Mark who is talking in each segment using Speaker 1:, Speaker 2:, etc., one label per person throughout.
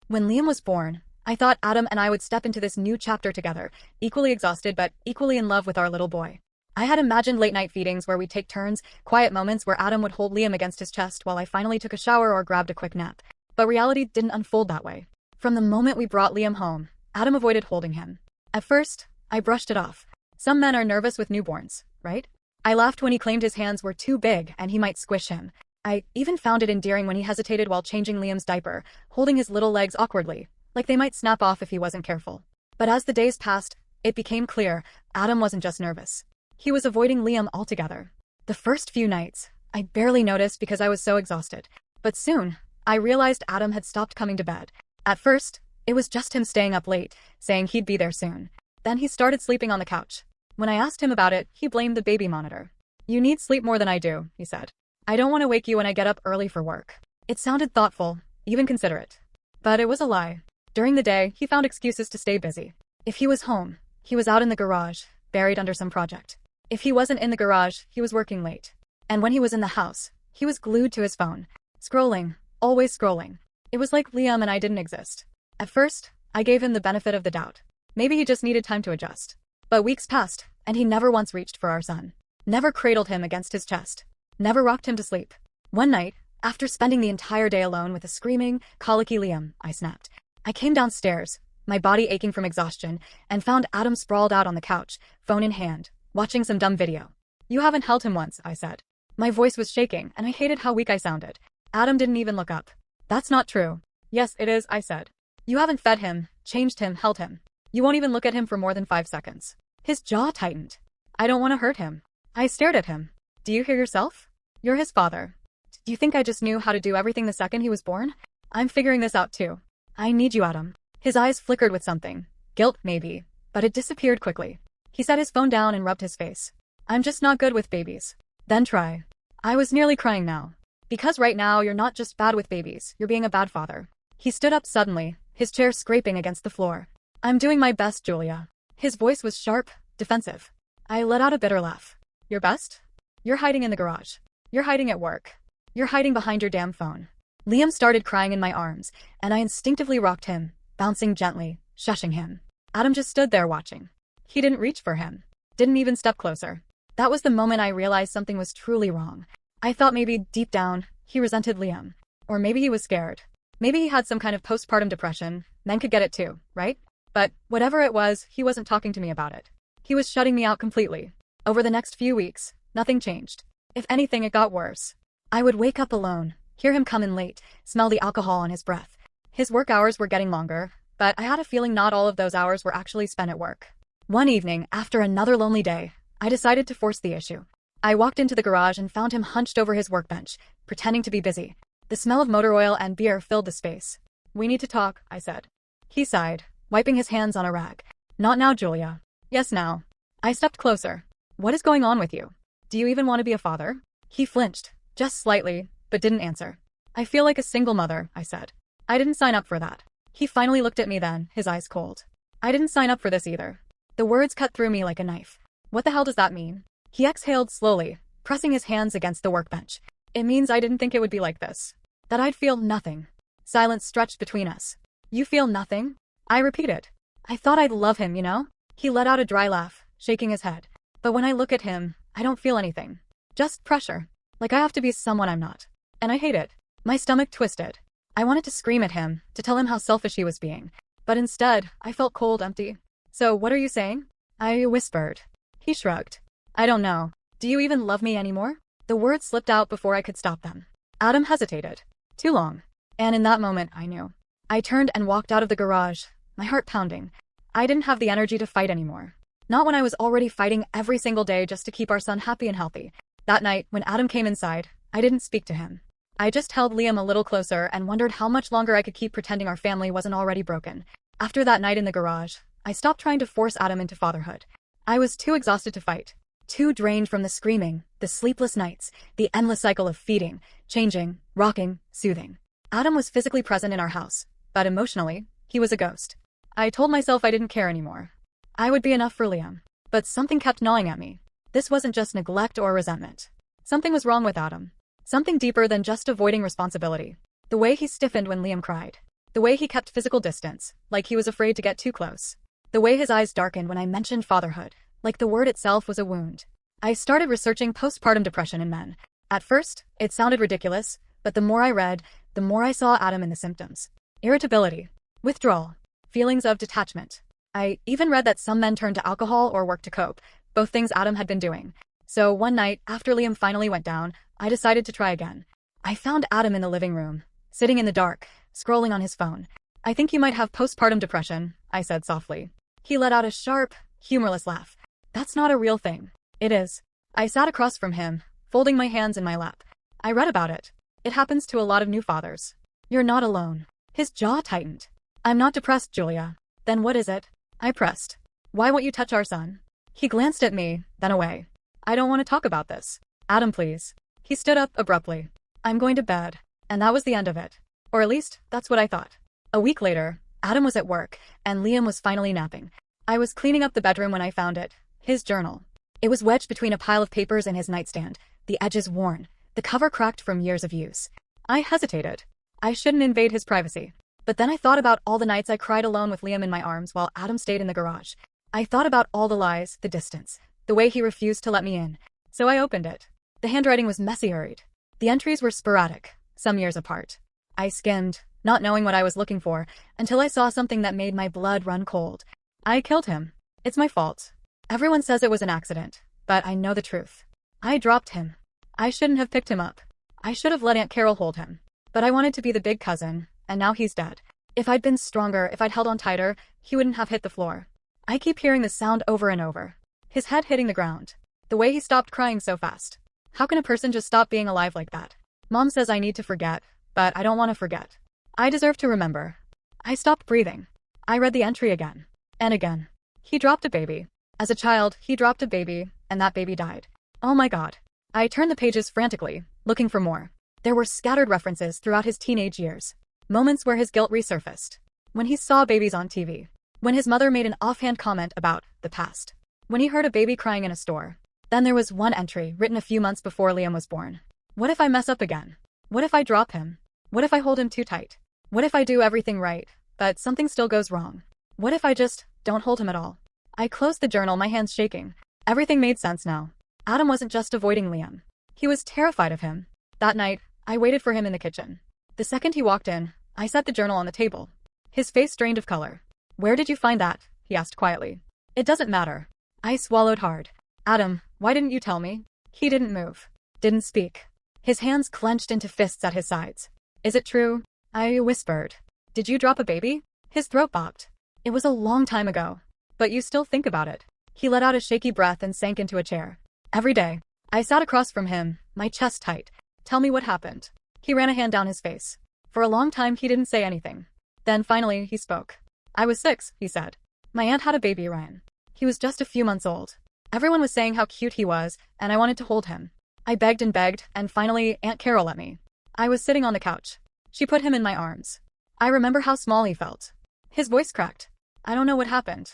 Speaker 1: When Liam was born, I thought Adam and I would step into this new chapter together, equally exhausted but equally in love with our little boy. I had imagined late-night feedings where we'd take turns, quiet moments where Adam would hold Liam against his chest while I finally took a shower or grabbed a quick nap. But reality didn't unfold that way. From the moment we brought Liam home, Adam avoided holding him. At first, I brushed it off. Some men are nervous with newborns, right? I laughed when he claimed his hands were too big and he might squish him. I even found it endearing when he hesitated while changing Liam's diaper, holding his little legs awkwardly, like they might snap off if he wasn't careful. But as the days passed, it became clear Adam wasn't just nervous. He was avoiding Liam altogether. The first few nights, I barely noticed because I was so exhausted. But soon, I realized Adam had stopped coming to bed. At first, it was just him staying up late, saying he'd be there soon. Then he started sleeping on the couch. When I asked him about it, he blamed the baby monitor. "You need sleep more than I do," he said. "I don't want to wake you when I get up early for work." It sounded thoughtful, even considerate. But it was a lie. During the day, he found excuses to stay busy. If he was home, he was out in the garage, buried under some project. If he wasn't in the garage, he was working late. And when he was in the house, he was glued to his phone, scrolling, always scrolling. It was like Liam and I didn't exist. At first, I gave him the benefit of the doubt. Maybe he just needed time to adjust. But weeks passed, and he never once reached for our son. Never cradled him against his chest. Never rocked him to sleep. One night, after spending the entire day alone with a screaming, colicky Liam, I snapped. I came downstairs, my body aching from exhaustion, and found Adam sprawled out on the couch, phone in hand, watching some dumb video. "You haven't held him once," I said. My voice was shaking, and I hated how weak I sounded. Adam didn't even look up. "That's not true." "Yes, it is," I said. "You haven't fed him, changed him, held him. You won't even look at him for more than 5 seconds." His jaw tightened. "I don't want to hurt him." I stared at him. "Do you hear yourself? You're his father. Do you think I just knew how to do everything the second he was born? I'm figuring this out too. I need you, Adam." His eyes flickered with something. Guilt, maybe. But it disappeared quickly. He set his phone down and rubbed his face. "I'm just not good with babies." "Then try." I was nearly crying now. "Because right now you're not just bad with babies, you're being a bad father." He stood up suddenly, his chair scraping against the floor. "I'm doing my best, Julia." His voice was sharp, defensive. I let out a bitter laugh. "Your best? You're hiding in the garage. You're hiding at work. You're hiding behind your damn phone." Liam started crying in my arms, and I instinctively rocked him, bouncing gently, shushing him. Adam just stood there watching. He didn't reach for him. Didn't even step closer. That was the moment I realized something was truly wrong. I thought maybe, deep down, he resented Liam. Or maybe he was scared. Maybe he had some kind of postpartum depression. Men could get it too, right? But whatever it was, he wasn't talking to me about it. He was shutting me out completely. Over the next few weeks, nothing changed. If anything, it got worse. I would wake up alone, hear him come in late, smell the alcohol on his breath. His work hours were getting longer, but I had a feeling not all of those hours were actually spent at work. One evening, after another lonely day, I decided to force the issue. I walked into the garage and found him hunched over his workbench, pretending to be busy. The smell of motor oil and beer filled the space. "We need to talk," I said. He sighed, wiping his hands on a rag. "Not now, Julia." "Yes, now." I stepped closer. "What is going on with you? Do you even want to be a father?" He flinched, just slightly, but didn't answer. "I feel like a single mother," I said. "I didn't sign up for that." He finally looked at me then, his eyes cold. "I didn't sign up for this either." The words cut through me like a knife. "What the hell does that mean?" He exhaled slowly, pressing his hands against the workbench. "It means I didn't think it would be like this. That I'd feel nothing." Silence stretched between us. "You feel nothing?" I repeated. "I thought I'd love him, you know?" He let out a dry laugh, shaking his head. "But when I look at him, I don't feel anything. Just pressure. Like I have to be someone I'm not. And I hate it." My stomach twisted. I wanted to scream at him, to tell him how selfish he was being. But instead, I felt cold, empty. "So what are you saying?" I whispered. He shrugged. "I don't know. Do you even love me anymore?" The words slipped out before I could stop them. Adam hesitated. Too long. And in that moment, I knew. I turned and walked out of the garage, my heart pounding. I didn't have the energy to fight anymore. Not when I was already fighting every single day just to keep our son happy and healthy. That night, when Adam came inside, I didn't speak to him. I just held Liam a little closer and wondered how much longer I could keep pretending our family wasn't already broken. After that night in the garage, I stopped trying to force Adam into fatherhood. I was too exhausted to fight. Too drained from the screaming, the sleepless nights, the endless cycle of feeding, changing, rocking, soothing. Adam was physically present in our house, but emotionally, he was a ghost. I told myself I didn't care anymore. I would be enough for Liam. But something kept gnawing at me. This wasn't just neglect or resentment. Something was wrong with Adam. Something deeper than just avoiding responsibility. The way he stiffened when Liam cried. The way he kept physical distance, like he was afraid to get too close. The way his eyes darkened when I mentioned fatherhood, like the word itself was a wound. I started researching postpartum depression in men. At first, it sounded ridiculous, but the more I read, the more I saw Adam in the symptoms. Irritability, withdrawal, feelings of detachment. I even read that some men turned to alcohol or work to cope, both things Adam had been doing. So one night, after Liam finally went down, I decided to try again. I found Adam in the living room, sitting in the dark, scrolling on his phone. "I think you might have postpartum depression," I said softly. He let out a sharp, humorless laugh. "That's not a real thing." "It is." I sat across from him, folding my hands in my lap. "I read about it. It happens to a lot of new fathers. You're not alone." His jaw tightened. "I'm not depressed, Julia." "Then what is it?" I pressed. "Why won't you touch our son?" He glanced at me, then away. "I don't want to talk about this." "Adam, please." He stood up abruptly. "I'm going to bed." And that was the end of it. Or at least, that's what I thought. A week later, Adam was at work, and Liam was finally napping. I was cleaning up the bedroom when I found it. His journal. It was wedged between a pile of papers in his nightstand, the edges worn, the cover cracked from years of use. I hesitated. I shouldn't invade his privacy. But then I thought about all the nights I cried alone with Liam in my arms while Adam stayed in the garage. I thought about all the lies, the distance, the way he refused to let me in. So I opened it. The handwriting was messy hurried. The entries were sporadic, some years apart. I skimmed, not knowing what I was looking for, until I saw something that made my blood run cold. "I killed him. It's my fault. Everyone says it was an accident, but I know the truth. I dropped him. I shouldn't have picked him up. I should have let Aunt Carol hold him. But I wanted to be the big cousin, and now he's dead. If I'd been stronger, if I'd held on tighter, he wouldn't have hit the floor." I keep hearing the sound over and over. His head hitting the ground. The way he stopped crying so fast. How can a person just stop being alive like that? Mom says I need to forget, but I don't want to forget. I deserve to remember. I stopped breathing. I read the entry again. And again. He dropped a baby. As a child, he dropped a baby, and that baby died. Oh my God. I turned the pages frantically, looking for more. There were scattered references throughout his teenage years. Moments where his guilt resurfaced. When he saw babies on TV. When his mother made an offhand comment about the past. When he heard a baby crying in a store. Then there was one entry written a few months before Liam was born. What if I mess up again? What if I drop him? What if I hold him too tight? What if I do everything right, but something still goes wrong? What if I just don't hold him at all? I closed the journal, my hands shaking. Everything made sense now. Adam wasn't just avoiding Liam. He was terrified of him. That night, I waited for him in the kitchen. The second he walked in, I set the journal on the table. His face drained of color. "Where did you find that?" he asked quietly. "It doesn't matter." I swallowed hard. "Adam, why didn't you tell me?" He didn't move. Didn't speak. His hands clenched into fists at his sides. "Is it true?" I whispered. "Did you drop a baby?" His throat bopped. "It was a long time ago. But you still think about it." He let out a shaky breath and sank into a chair. "Every day." I sat across from him, my chest tight. "Tell me what happened." He ran a hand down his face. For a long time he didn't say anything. Then finally he spoke. "I was 6, he said. My aunt had a baby, Ryan. He was just a few months old. Everyone was saying how cute he was, and I wanted to hold him. I begged, and finally Aunt Carol let me. I was sitting on the couch. She put him in my arms. I remember how small he felt. His voice cracked. I don't know what happened.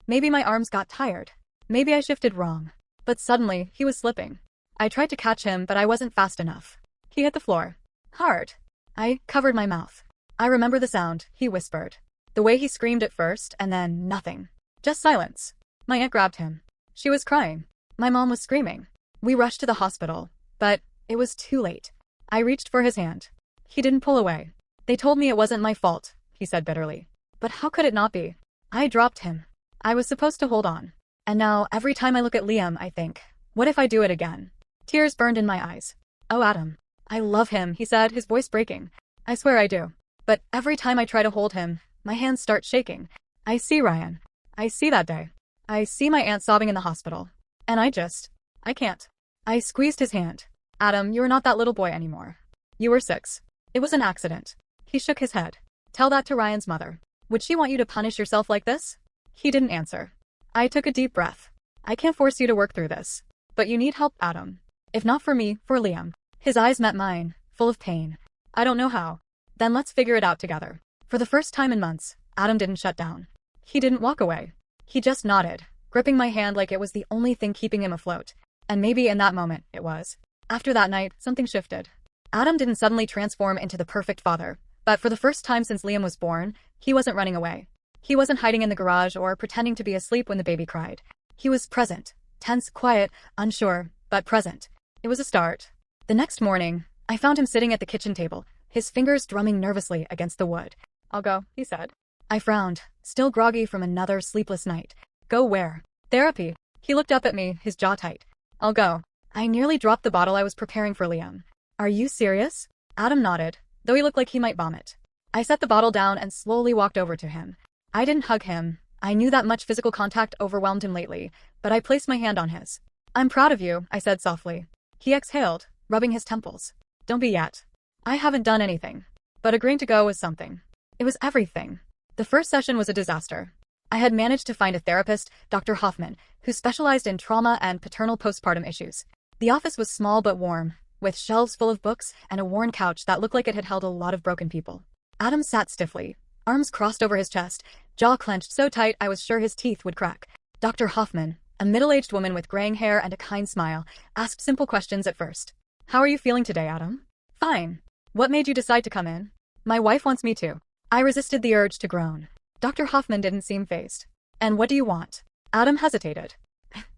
Speaker 1: Maybe my arms got tired. Maybe I shifted wrong. But suddenly, he was slipping. I tried to catch him, but I wasn't fast enough. He hit the floor. Hard. I covered my mouth. I remember the sound, he whispered. The way he screamed at first, and then nothing. Just silence. My aunt grabbed him. She was crying. My mom was screaming. We rushed to the hospital, but it was too late. I reached for his hand. He didn't pull away. They told me it wasn't my fault, he said bitterly. But how could it not be? I dropped him. I was supposed to hold on. And now, every time I look at Liam, I think, what if I do it again? Tears burned in my eyes. Oh, Adam. I love him, he said, his voice breaking. I swear I do. But every time I try to hold him, my hands start shaking. I see Ryan. I see that day. I see my aunt sobbing in the hospital. And I can't. I squeezed his hand. Adam, you're not that little boy anymore. You were 6. It was an accident. He shook his head. Tell that to Ryan's mother. Would she want you to punish yourself like this? He didn't answer. I took a deep breath. I can't force you to work through this. But you need help, Adam. If not for me, for Liam. His eyes met mine, full of pain. I don't know how. Then let's figure it out together. For the first time in months, Adam didn't shut down. He didn't walk away. He just nodded, gripping my hand like it was the only thing keeping him afloat. And maybe in that moment, it was. After that night, something shifted. Adam didn't suddenly transform into the perfect father, But for the first time since Liam was born, he wasn't running away. He wasn't hiding in the garage or pretending to be asleep when the baby cried. He was present. Tense, quiet, unsure, but present. It was a start. The next morning, I found him sitting at the kitchen table, his fingers drumming nervously against the wood. "I'll go," he said. I frowned, still groggy from another sleepless night. "Go where?" "Therapy." He looked up at me, his jaw tight. "I'll go." I nearly dropped the bottle I was preparing for Liam. "Are you serious?" Adam nodded, though he looked like he might vomit. I set the bottle down and slowly walked over to him. I didn't hug him. I knew that much physical contact overwhelmed him lately, but I placed my hand on his. "I'm proud of you," I said softly. He exhaled, rubbing his temples. "Don't be yet. I haven't done anything." But agreeing to go was something. It was everything. The first session was a disaster. I had managed to find a therapist, Dr. Hoffman, who specialized in trauma and paternal postpartum issues. The office was small but warm, with shelves full of books and a worn couch that looked like it had held a lot of broken people. Adam sat stiffly, arms crossed over his chest, jaw clenched so tight I was sure his teeth would crack. Dr. Hoffman, a middle-aged woman with graying hair and a kind smile, asked simple questions at first. "How are you feeling today, Adam?" "Fine." "What made you decide to come in?" "My wife wants me to." I resisted the urge to groan. Dr. Hoffman didn't seem fazed. "And what do you want?" Adam hesitated.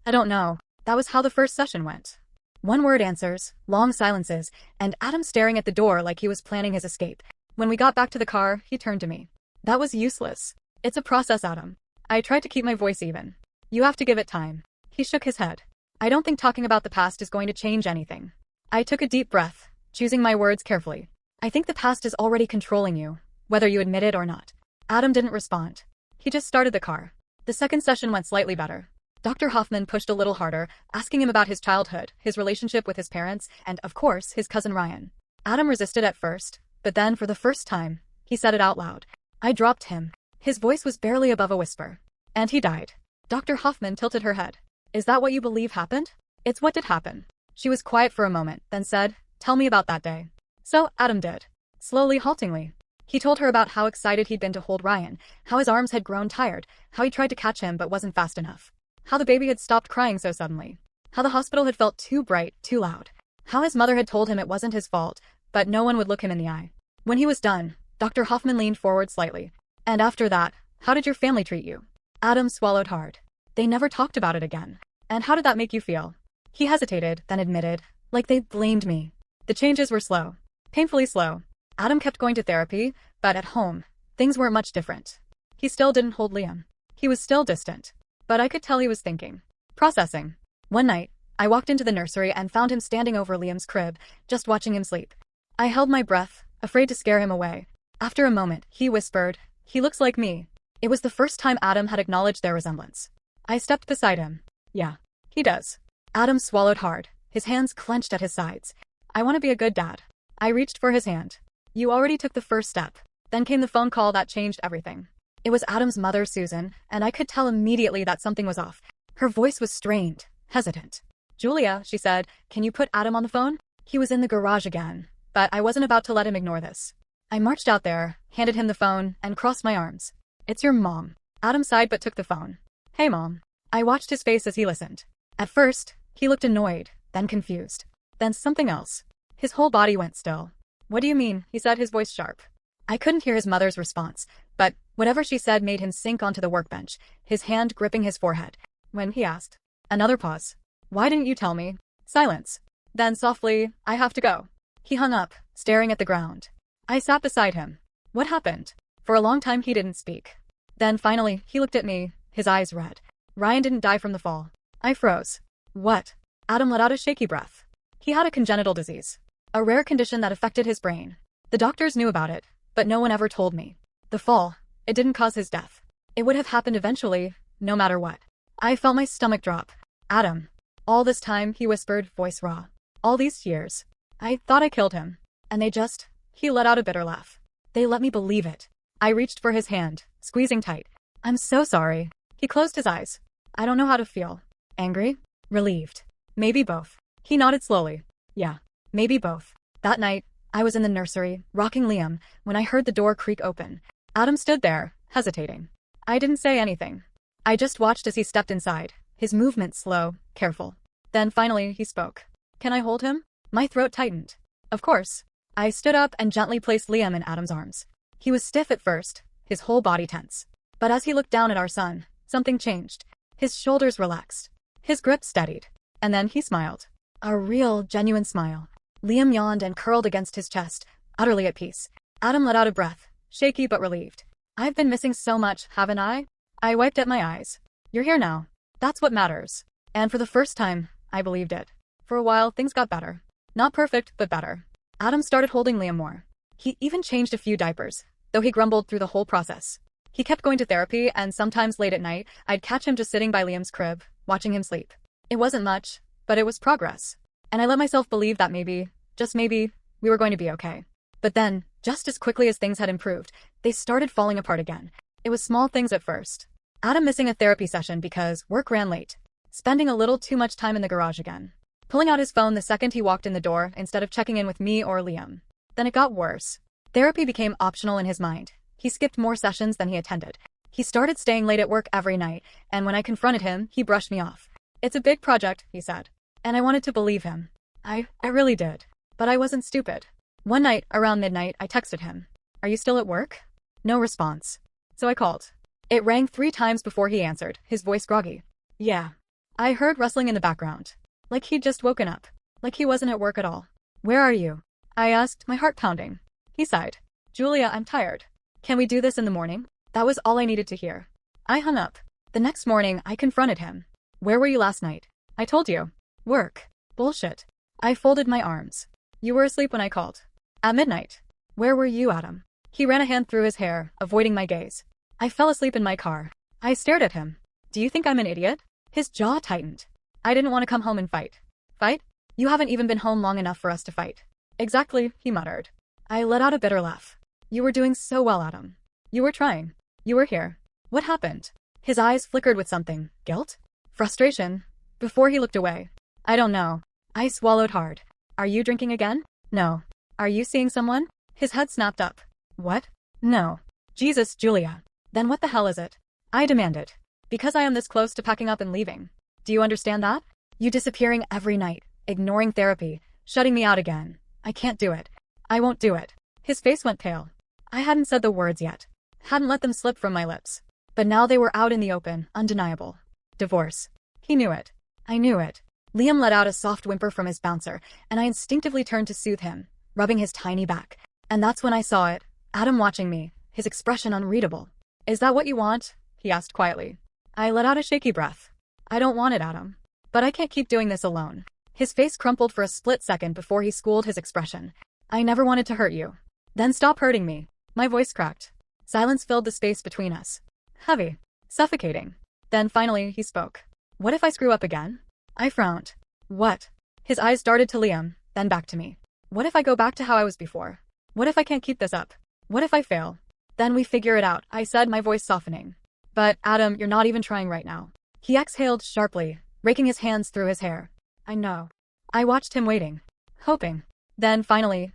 Speaker 1: "I don't know." That was how the first session went. One-word answers, long silences, and Adam staring at the door like he was planning his escape. When we got back to the car, he turned to me. "That was useless. It's a process, Adam." I tried to keep my voice even. "You have to give it time." He shook his head. "I don't think talking about the past is going to change anything." I took a deep breath, choosing my words carefully. "I think the past is already controlling you, whether you admit it or not." Adam didn't respond. He just started the car. The second session went slightly better. Dr. Hoffman pushed a little harder, asking him about his childhood, his relationship with his parents, and, of course, his cousin Ryan. Adam resisted at first, but then, for the first time, he said it out loud. I dropped him. His voice was barely above a whisper. "And he died." Dr. Hoffman tilted her head. "Is that what you believe happened?" "It's what did happen." She was quiet for a moment, then said, "Tell me about that day." So Adam did. Slowly, haltingly. He told her about how excited he'd been to hold Ryan, how his arms had grown tired, how he tried to catch him but wasn't fast enough, how the baby had stopped crying so suddenly, how the hospital had felt too bright, too loud, how his mother had told him it wasn't his fault, but no one would look him in the eye. When he was done, Dr. Hoffman leaned forward slightly. "And after that, how did your family treat you?" Adam swallowed hard. "They never talked about it again." "And how did that make you feel?" He hesitated, then admitted, "Like they blamed me." The changes were slow. Painfully slow. Adam kept going to therapy, but at home, things weren't much different. He still didn't hold Liam. He was still distant. But I could tell he was thinking. Processing. One night, I walked into the nursery and found him standing over Liam's crib, just watching him sleep. I held my breath, afraid to scare him away. After a moment, he whispered, "He looks like me." It was the first time Adam had acknowledged their resemblance. I stepped beside him. "Yeah, he does." Adam swallowed hard, his hands clenched at his sides. "I want to be a good dad." I reached for his hand. "You already took the first step." Then came the phone call that changed everything. It was Adam's mother, Susan, and I could tell immediately that something was off. Her voice was strained, hesitant. "Julia," she said, "can you put Adam on the phone?" He was in the garage again, but I wasn't about to let him ignore this. I marched out there, handed him the phone, and crossed my arms. "It's your mom." Adam sighed but took the phone. "Hey, Mom." I watched his face as he listened. At first, he looked annoyed, then confused. Then something else. His whole body went still. "What do you mean?" he said, his voice sharp. I couldn't hear his mother's response, but whatever she said made him sink onto the workbench, his hand gripping his forehead. When he asked. Another pause. "Why didn't you tell me?" Silence. Then softly, "I have to go." He hung up, staring at the ground. I sat beside him. What happened? For a long time he didn't speak. Then finally, he looked at me, his eyes red. "Ryan didn't die from the fall." I froze. "What?" Adam let out a shaky breath. "He had a congenital disease. A rare condition that affected his brain. The doctors knew about it, but no one ever told me. The fall, it didn't cause his death. It would have happened eventually, no matter what." I felt my stomach drop. "Adam." "All this time," he whispered, voice raw. "All these years. I thought I killed him. And they just..." He let out a bitter laugh. "They let me believe it." I reached for his hand, squeezing tight. "I'm so sorry." He closed his eyes. "I don't know how to feel. Angry? Relieved? Maybe both." He nodded slowly. "Yeah, maybe both." That night, I was in the nursery, rocking Liam, when I heard the door creak open. Adam stood there, hesitating. I didn't say anything. I just watched as he stepped inside, his movements slow, careful. Then finally, he spoke. "Can I hold him?" My throat tightened. "Of course." I stood up and gently placed Liam in Adam's arms. He was stiff at first, his whole body tense. But as he looked down at our son, something changed. His shoulders relaxed. His grip steadied. And then he smiled. A real, genuine smile. Liam yawned and curled against his chest, utterly at peace. Adam let out a breath, shaky but relieved. I've been missing so much, haven't I? I wiped at my eyes. You're here now. That's what matters. And for the first time, I believed it. For a while, things got better. Not perfect, but better. Adam started holding Liam more. He even changed a few diapers, though he grumbled through the whole process. He kept going to therapy, and sometimes late at night, I'd catch him just sitting by Liam's crib, watching him sleep. It wasn't much, but it was progress. And I let myself believe that maybe, just maybe, we were going to be okay. But then, just as quickly as things had improved, they started falling apart again. It was small things at first. Adam missing a therapy session because work ran late. Spending a little too much time in the garage again. Pulling out his phone the second he walked in the door instead of checking in with me or Liam. Then it got worse. Therapy became optional in his mind. He skipped more sessions than he attended. He started staying late at work every night, and when I confronted him, he brushed me off. It's a big project, he said. And I wanted to believe him. I really did. But I wasn't stupid. One night, around midnight, I texted him. Are you still at work? No response. So I called. It rang 3 times before he answered, his voice groggy. Yeah. I heard rustling in the background. Like he'd just woken up. Like he wasn't at work at all. Where are you? I asked, my heart pounding. He sighed. Julia, I'm tired. Can we do this in the morning? That was all I needed to hear. I hung up. The next morning, I confronted him. Where were you last night? I told you. Work. Bullshit. I folded my arms. You were asleep when I called. At midnight. Where were you, Adam? He ran a hand through his hair, avoiding my gaze. I fell asleep in my car. I stared at him. Do you think I'm an idiot? His jaw tightened. I didn't want to come home and fight. Fight? You haven't even been home long enough for us to fight. Exactly, he muttered. I let out a bitter laugh. You were doing so well, Adam. You were trying. You were here. What happened? His eyes flickered with something. Guilt? Frustration? Before he looked away. I don't know. I swallowed hard. Are you drinking again? No. Are you seeing someone? His head snapped up. What? No. Jesus, Julia. Then what the hell is it? I demanded. Because I am this close to packing up and leaving. Do you understand that? You disappearing every night, ignoring therapy, shutting me out again. I can't do it. I won't do it. His face went pale. I hadn't said the words yet. Hadn't let them slip from my lips. But now they were out in the open, undeniable. Divorce. He knew it. I knew it. Liam let out a soft whimper from his bouncer, and I instinctively turned to soothe him, rubbing his tiny back. And that's when I saw it. Adam watching me, his expression unreadable. Is that what you want? He asked quietly. I let out a shaky breath. I don't want it, Adam. But I can't keep doing this alone. His face crumpled for a split second before he schooled his expression. I never wanted to hurt you. Then stop hurting me. My voice cracked. Silence filled the space between us. Heavy. Suffocating. Then finally, he spoke. What if I screw up again? I frowned. What? His eyes darted to Liam, then back to me. What if I go back to how I was before? What if I can't keep this up? What if I fail? Then we figure it out, I said, my voice softening. But, Adam, you're not even trying right now. He exhaled sharply, raking his hands through his hair. I know. I watched him waiting. Hoping. Then finally,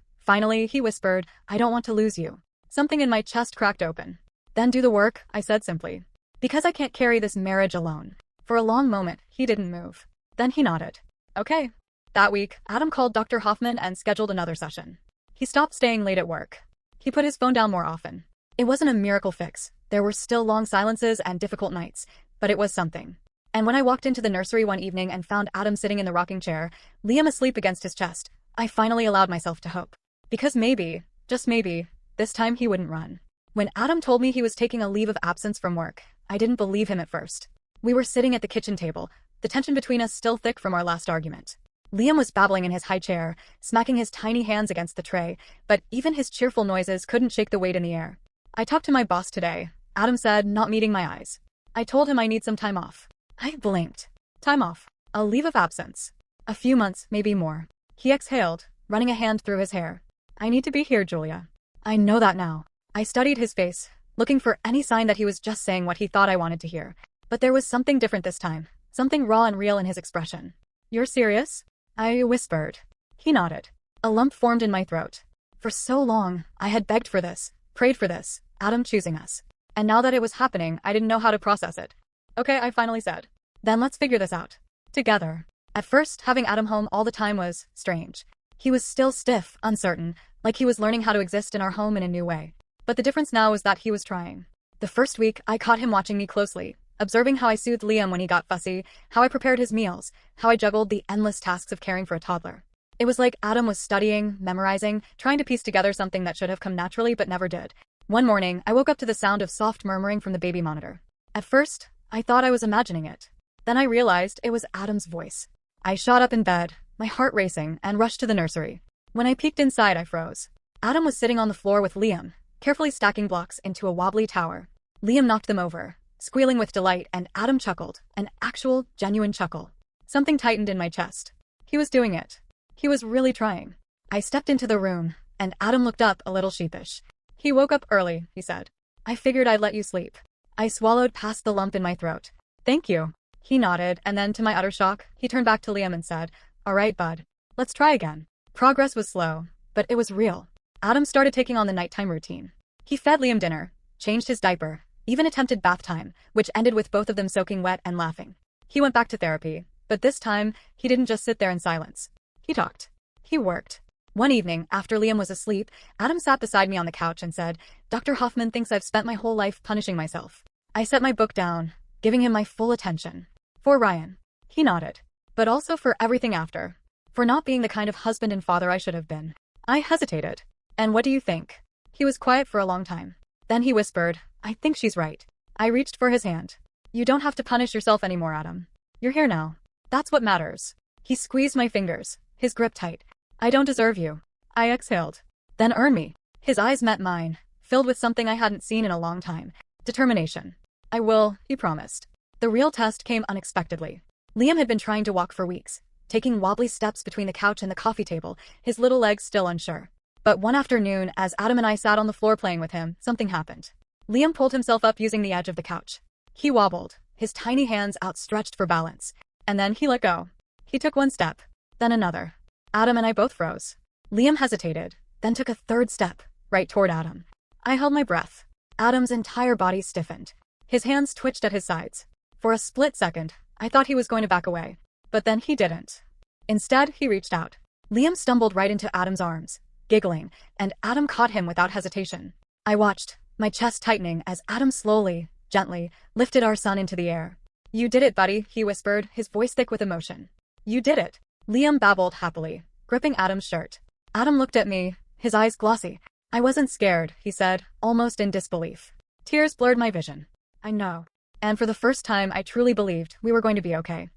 Speaker 1: he whispered, I don't want to lose you. Something in my chest cracked open. Then do the work, I said simply. Because I can't carry this marriage alone. For a long moment, he didn't move. Then he nodded. Okay. That week, Adam called Dr. Hoffman and scheduled another session. He stopped staying late at work. He put his phone down more often. It wasn't a miracle fix. There were still long silences and difficult nights, but it was something. And when I walked into the nursery one evening and found Adam sitting in the rocking chair, Liam asleep against his chest, I finally allowed myself to hope. Because maybe, just maybe, this time he wouldn't run. When Adam told me he was taking a leave of absence from work, I didn't believe him at first. We were sitting at the kitchen table, the tension between us still thick from our last argument. Liam was babbling in his high chair, smacking his tiny hands against the tray, but even his cheerful noises couldn't shake the weight in the air. I talked to my boss today, Adam said, not meeting my eyes. I told him I need some time off. I blinked. Time off. A leave of absence. A few months, maybe more. He exhaled, running a hand through his hair. I need to be here, Julia. I know that now. I studied his face, looking for any sign that he was just saying what he thought I wanted to hear. But there was something different this time, something raw and real in his expression. You're serious? I whispered. He nodded. A lump formed in my throat. For so long, I had begged for this, prayed for this, Adam choosing us. And now that it was happening, I didn't know how to process it. Okay, I finally said. Then let's figure this out. Together. At first, having Adam home all the time was strange. He was still stiff, uncertain, like he was learning how to exist in our home in a new way. But the difference now was that he was trying. The first week, I caught him watching me closely, observing how I soothed Liam when he got fussy, how I prepared his meals, how I juggled the endless tasks of caring for a toddler. It was like Adam was studying, memorizing, trying to piece together something that should have come naturally but never did. One morning, I woke up to the sound of soft murmuring from the baby monitor. At first, I thought I was imagining it. Then I realized it was Adam's voice. I shot up in bed, my heart racing, and rushed to the nursery. When I peeked inside, I froze. Adam was sitting on the floor with Liam, carefully stacking blocks into a wobbly tower. Liam knocked them over, squealing with delight, and Adam chuckled, an actual, genuine chuckle. Something tightened in my chest. He was doing it. He was really trying. I stepped into the room, and Adam looked up a little sheepish. He woke up early, he said. I figured I'd let you sleep. I swallowed past the lump in my throat. Thank you. He nodded, and then to my utter shock, he turned back to Liam and said, All right, bud. Let's try again. Progress was slow, but it was real. Adam started taking on the nighttime routine. He fed Liam dinner, changed his diaper, even attempted bath time, which ended with both of them soaking wet and laughing. He went back to therapy, but this time, he didn't just sit there in silence. He talked. He worked. One evening, after Liam was asleep, Adam sat beside me on the couch and said, Dr. Hoffman thinks I've spent my whole life punishing myself. I set my book down, giving him my full attention. For Ryan. He nodded. But also for everything after. For not being the kind of husband and father I should have been. I hesitated. And what do you think? He was quiet for a long time. Then he whispered, I think she's right. I reached for his hand. You don't have to punish yourself anymore, Adam. You're here now. That's what matters. He squeezed my fingers, his grip tight. I don't deserve you. I exhaled. Then earn me. His eyes met mine, filled with something I hadn't seen in a long time. Determination. I will, he promised. The real test came unexpectedly. Liam had been trying to walk for weeks, taking wobbly steps between the couch and the coffee table, his little legs still unsure. But one afternoon, as Adam and I sat on the floor playing with him, something happened. Liam pulled himself up using the edge of the couch. He wobbled, his tiny hands outstretched for balance. And then he let go. He took one step, then another. Adam and I both froze. Liam hesitated, then took a third step, right toward Adam. I held my breath. Adam's entire body stiffened. His hands twitched at his sides. For a split second, I thought he was going to back away. But then he didn't. Instead, he reached out. Liam stumbled right into Adam's arms, giggling, and Adam caught him without hesitation. I watched, my chest tightening as Adam slowly, gently, lifted our son into the air. You did it, buddy, he whispered, his voice thick with emotion. You did it. Liam babbled happily, gripping Adam's shirt. Adam looked at me, his eyes glossy. I wasn't scared, he said, almost in disbelief. Tears blurred my vision. I know. And for the first time, I truly believed we were going to be okay.